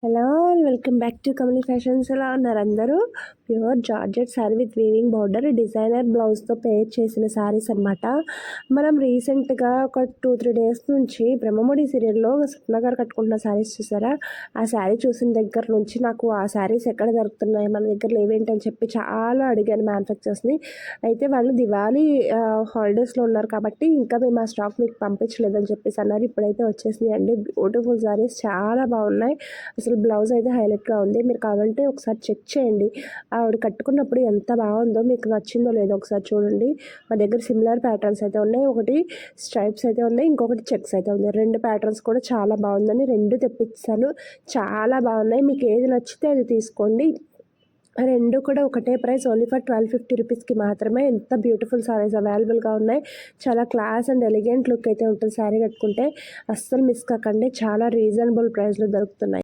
Hello welcome back to Kamali fashions. ఎలా ఉన్నారు అందరూ? Pure georgette sari with weaving border designer బ్లౌజ్తో పేర్ చేసిన శారీస్ అనమాట. మనం రీసెంట్గా ఒక 2-3 డేస్ నుంచి బ్రహ్మముడి సీరియల్లో స్వప్న గారు కట్టుకుంటున్న శారీస్ చూసారా? ఆ శారీ చూసిన దగ్గర నుంచి నాకు ఆ శారీస్ ఎక్కడ దొరుకుతున్నాయి, మన దగ్గర లేవేంటి అని చెప్పి చాలా అడిగాను మ్యానుఫ్యాక్చర్స్ని. అయితే వాళ్ళు దివాళీ హాలిడేస్లో ఉన్నారు కాబట్టి ఇంకా మేము ఆ స్టాక్ మీకు పంపించలేదని చెప్పేసి అన్నారు. ఇప్పుడైతే వచ్చేసినాయి అండి. బ్యూటిఫుల్ శారీస్ చాలా బాగున్నాయి. అసలు బ్లౌజ్ అయితే హైలైట్గా ఉంది. మీరు కావాలంటే ఒకసారి చెక్ చేయండి. ఆవిడ కట్టుకున్నప్పుడు ఎంత బాగుందో, మీకు నచ్చిందో లేదో ఒకసారి చూడండి. మా దగ్గర సిమిలర్ ప్యాటర్న్స్ అయితే ఉన్నాయి. ఒకటి స్ట్రైప్స్ అయితే ఉన్నాయి, ఇంకొకటి చెక్స్ అయితే ఉన్నాయి. 2 ప్యాటర్న్స్ కూడా చాలా బాగుందని 2 తెప్పించాను. చాలా బాగున్నాయి. మీకు ఏది నచ్చితే అది తీసుకోండి. 2 కూడా ఒకటే ప్రైస్, ఓన్లీ ఫర్ 1250 రూపీస్కి మాత్రమే. ఎంత బ్యూటిఫుల్ సారీస్ అవైలబుల్గా ఉన్నాయి. చాలా క్లాస్ అండ్ ఎలిగెంట్ లుక్ అయితే ఉంటుంది శారీ కట్టుకుంటే. అస్సలు మిస్ కాకండి. చాలా రీజనబుల్ ప్రైస్లో దొరుకుతున్నాయి.